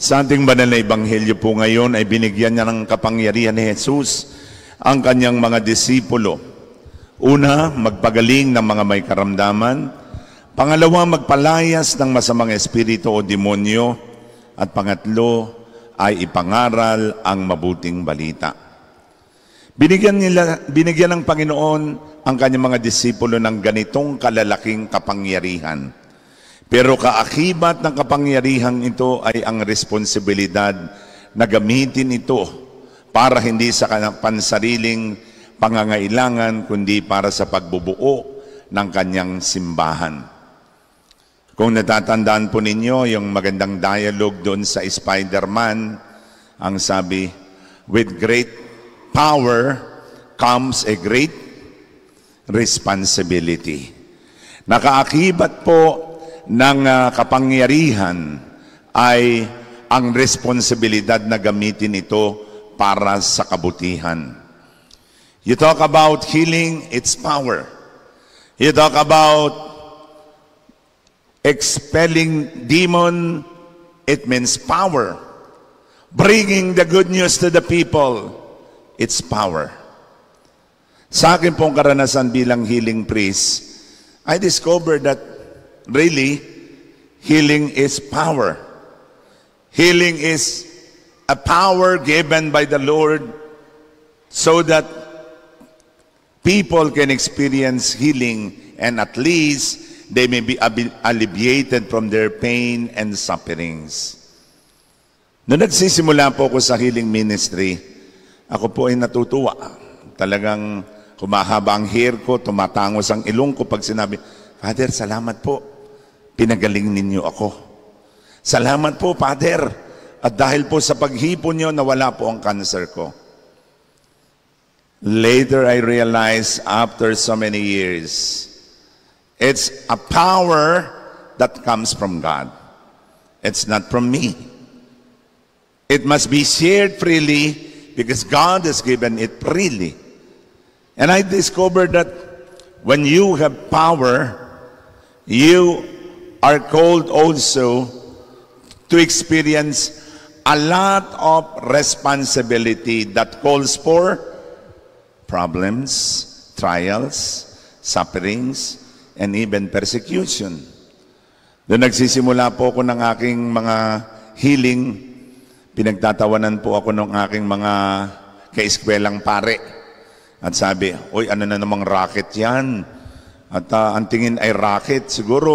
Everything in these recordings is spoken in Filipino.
Sa ating banal na ebanghelyo po ngayon ay binigyan niya ng kapangyarihan ni Jesus ang kanyang mga disipulo. Una, magpagaling ng mga may karamdaman. Pangalawa, magpalayas ng masamang espiritu o demonyo. At pangatlo, ay ipangaral ang mabuting balita. Binigyan ng Panginoon ang kanyang mga disipulo ng ganitong kalalaking kapangyarihan. Pero kaakibat ng kapangyarihang ito ay ang responsibilidad na gamitin ito para hindi sa pansariling pangangailangan kundi para sa pagbubuo ng kanyang simbahan. Kung natatandaan po ninyo yung magandang dialogue doon sa Spider-Man, ang sabi, with great power comes a great responsibility. Nakaakibat po ng kapangyarihan ay ang responsibilidad na gamitin ito para sa kabutihan. You talk about healing, it's power. You talk about expelling demon, it means power. Bringing the good news to the people, it's power. Sa akin pong karanasan bilang healing priest, I discovered that really, healing is power. Healing is a power given by the Lord so that people can experience healing and at least they may be alleviated from their pain and sufferings. Noong nagsisimula po ako sa healing ministry, ako po ay natutuwa. Talagang humahaba ang hair ko, tumatangos ang ilong ko pag sinabi, Father, salamat po. Pinagaling ninyo ako. Salamat po, Father. At dahil po sa paghipon nyo, nawala po ang cancer ko. Later, I realized after so many years, it's a power that comes from God. It's not from me. It must be shared freely because God has given it freely. And I discovered that when you have power, you are called also to experience a lot of responsibility that calls for problems, trials, sufferings, and even persecution. Doon nagsisimula po ako ng aking mga healing, pinagtatawanan po ako ng aking mga kaeskwelang pare. At sabi, "Uy, ano na namang racket yan? At ang tingin ay racket, siguro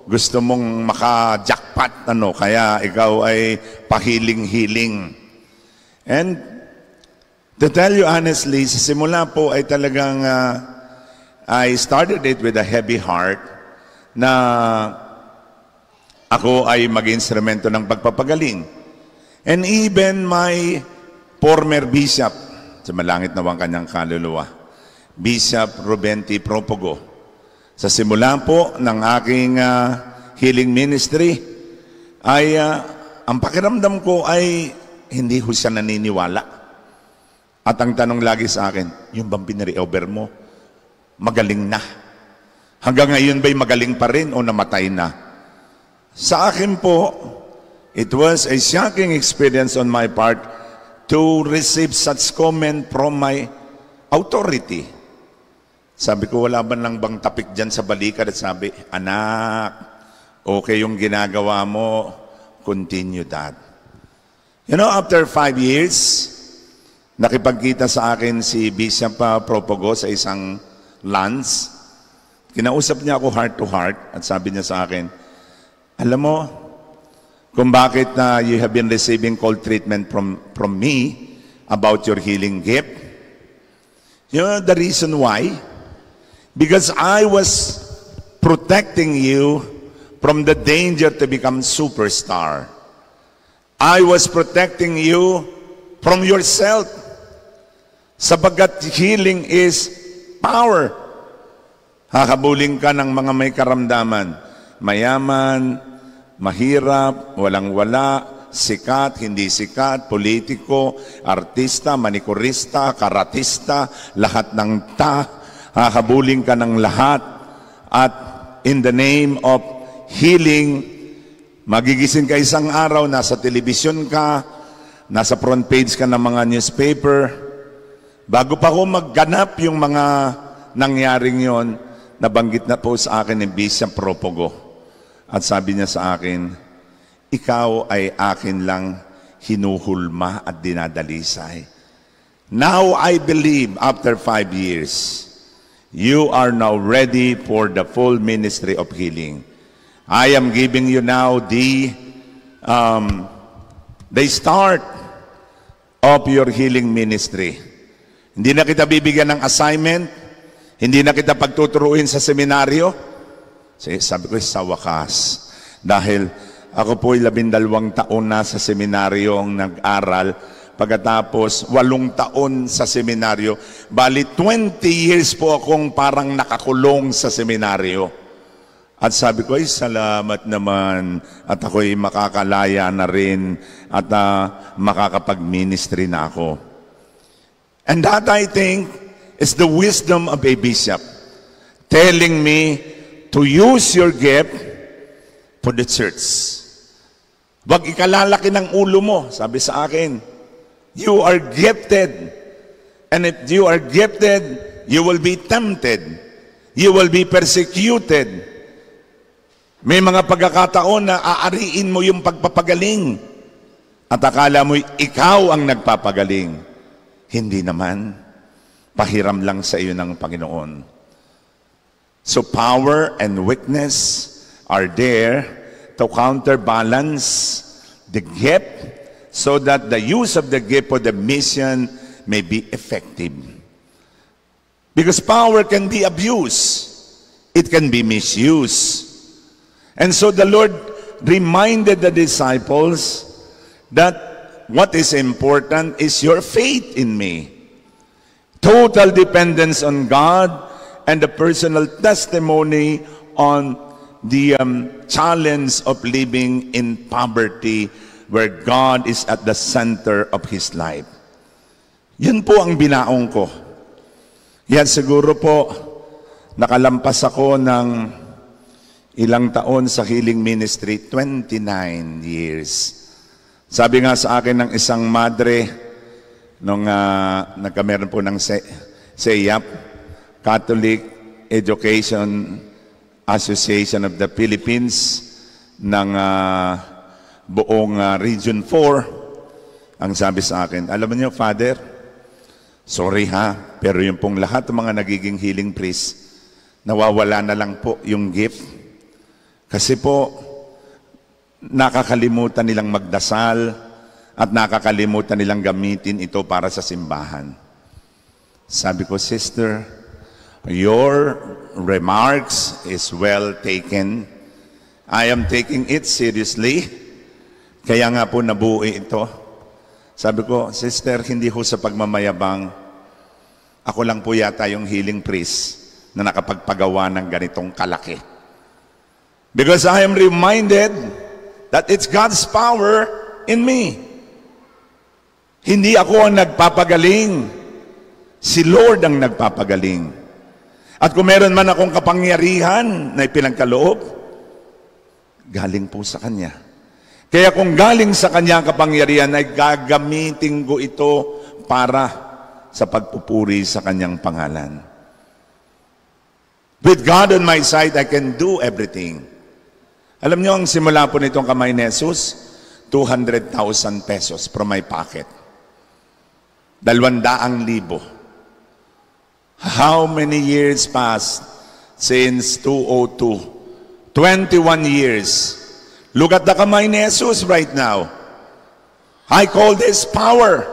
gusto mong maka-jackpot, kaya ikaw ay pahiling-hiling." And to tell you honestly, sa simula po ay talagang I started it with a heavy heart na ako ay mag-instrumento ng pagpapagaling. And even my former bishop, sa malangit na ang kanyang kaluluwa, Bishop Ruben T. Propogo, sa simula po ng aking healing ministry, ay ang pakiramdam ko ay hindi ho siya naniniwala. At ang tanong lagi sa akin, yung bang pinare-over mo, magaling na? Hanggang ngayon ba'y magaling pa rin o namatay na? Sa akin po, it was a shocking experience on my part to receive such comment from my authority. Sabi ko, wala ba lang bang tapik dyan sa balikat? At sabi, anak, okay yung ginagawa mo, continue that. You know, after 5 years, nakipagkita sa akin si Bishop Propogo sa isang lunch. Kinausap niya ako heart to heart at sabi niya sa akin, alam mo, kung bakit you have been receiving cold treatment from me about your healing gift, you know the reason why? Because I was protecting you from the danger to become superstar. I was protecting you from yourself. Sapagkat healing is power. Hahabulin ka ng mga may karamdaman. Mayaman, mahirap, walang-wala, sikat, hindi sikat, politiko, artista, manikurista, karatista, lahat ng hahabulin ka ng lahat. At in the name of healing, Magigising ka isang araw, nasa telebisyon ka, nasa front page ka ng mga newspaper. Bago pa ako magganap yung mga nangyaring yon, nabanggit na po sa akin ni Bishop Propogo. At sabi niya sa akin, ikaw ay akin lang hinuhulma at dinadalisay. Now I believe after 5 years, you are now ready for the full ministry of healing. I am giving you now the start of your healing ministry. Hindi na kita bibigyan ng assignment, hindi na kita pagtuturuin sa seminaryo. Sabi ko, sa wakas, dahil ako po'y 12 taon na sa seminaryong nag-aral, pagkatapos 8 taon sa seminaryo, bali 20 years po akong parang nakakulong sa seminaryo. At sabi ko, ay salamat naman at ako'y makakalaya na rin at makakapag-ministry na ako. And that, I think, is the wisdom of a bishop, telling me to use your gift for the church. Wag ikalalaki ng ulo mo, sabi sa akin. You are gifted. And if you are gifted, you will be tempted. You will be persecuted. May mga pagkakataon na aariin mo yung pagpapagaling. At akala mo ikaw ang nagpapagaling. Hindi naman. Pahiram lang sa iyo ng Panginoon. So power and weakness are there to counterbalance the gift so that the use of the gift for the mission may be effective. Because power can be abused. It can be misused. And so the Lord reminded the disciples that what is important is your faith in me. Total dependence on God and the personal testimony on the challenge of living in poverty where God is at the center of his life. Yun po ang binaong ko. Yan siguro po, nakalampas ako ng ilang taon sa healing ministry, 29 years. Sabi nga sa akin ng isang madre, nung nagkameron po ng CEAP, Catholic Education Association of the Philippines, ng buong Region 4, ang sabi sa akin, alam niyo, Father, sorry ha, pero yung pong lahat ng mga nagiging healing priest, nawawala na lang po yung gift. Kasi po, nakakalimutan nilang magdasal at nakakalimutan nilang gamitin ito para sa simbahan. Sabi ko, Sister, your remarks is well taken. I am taking it seriously. Kaya nga po nabuo ito. Sabi ko, Sister, hindi ho sa pagmamayabang. Ako lang po yata yung healing priest na nakapagpagawa ng ganitong kalaki. Because I am reminded that it's God's power in me. Hindi ako ang nagpapagaling. Si Lord ang nagpapagaling. At kung meron man akong kapangyarihan na ipinagkaloob, galing po sa Kanya. Kaya kung galing sa Kanya ang kapangyarihan, ay gagamitin ko ito para sa pagpupuri sa Kanyang pangalan. With God on my side, I can do everything. Alam niyo, ang simula po nitong kamay ni Jesus, 200,000 pesos from my pocket. 200,000. How many years passed since 2002? 21 years. Look at the kamay ni Jesus right now. I call this power.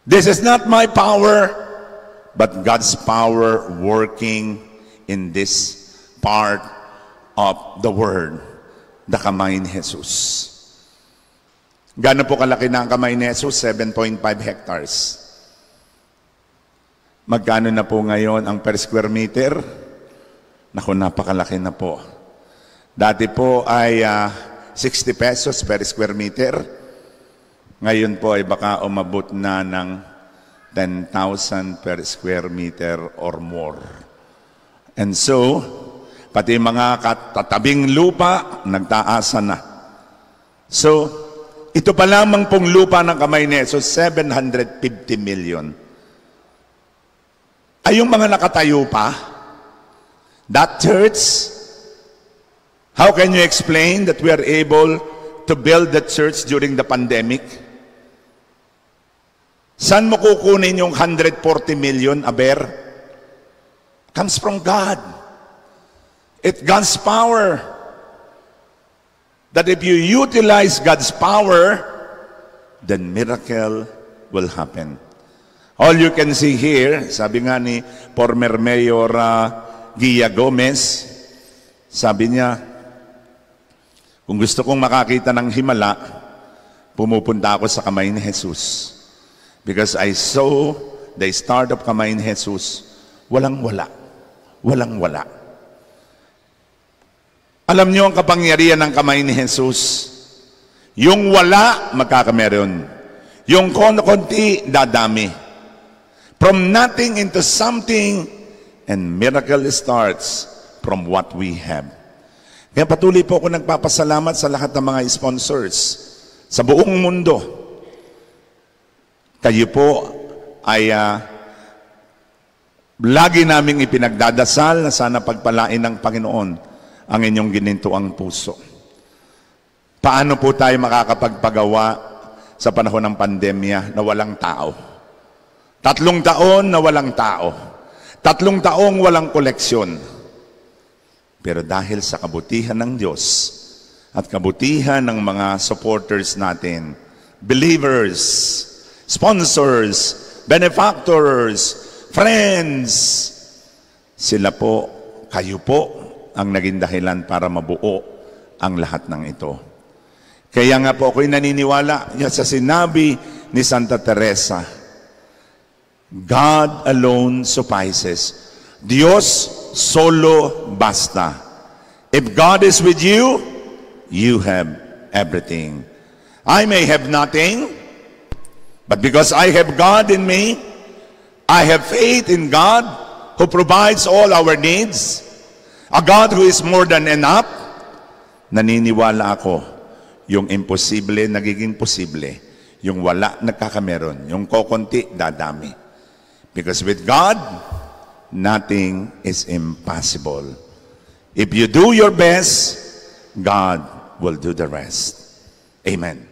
This is not my power, but God's power working in this part of the Word, the kamay ni Jesus. Gano'n po kalaki na ang kamay ni Jesus? 7.5 hectares. Magkano na po ngayon ang per square meter? Naku, napakalaki na po. Dati po ay 60 pesos per square meter. Ngayon po ay baka umabot na ng 10,000 per square meter or more. And so, Pati mga katatabing lupa, nagtaasa na. So, ito pa lamang pong lupa ng kamay ni Jesus, 750 million. Ay yung mga nakatayo pa, that church, how can you explain that we are able to build the church during the pandemic? Saan mo kukunin yung 140 million, Aber? Comes from God. It's God's power. That if you utilize God's power, then miracle will happen. All you can see here, sabi nga ni former Mayor Gia Gomez, sabi niya, kung gusto kong makakita ng himala, pumupunta ako sa kamay ni Jesus. Because I saw the start of kamay ni Jesus, walang-wala. Walang-wala. Alam niyo ang kapangyarihan ng kamay ni Jesus? Yung wala, magkakameron. Yung konti, dadami. From nothing into something, and miracle starts from what we have. Kaya patuloy po ako nagpapasalamat sa lahat ng mga sponsors sa buong mundo. Kayo po ay lagi naming ipinagdadasal na sana pagpalain ng Panginoon ang inyong ginintuang puso. Paano po tayo makakapagpagawa sa panahon ng pandemya na walang tao? 3 taon na walang tao. 3 taong walang koleksyon. Pero dahil sa kabutihan ng Diyos at kabutihan ng mga supporters natin, believers, sponsors, benefactors, friends, sila po, kayo po, ang naging dahilan para mabuo ang lahat ng ito. Kaya nga po ako'y naniniwala sa sinabi ni Santa Teresa, God alone suffices. Dios solo basta. If God is with you, you have everything. I may have nothing, but because I have God in me, I have faith in God who provides all our needs, a God who is more than enough. Naniniwala ako, yung imposible nagiging posible, yung wala nagkakameron, yung kokonti dadami. Because with God, nothing is impossible. If you do your best, God will do the rest. Amen.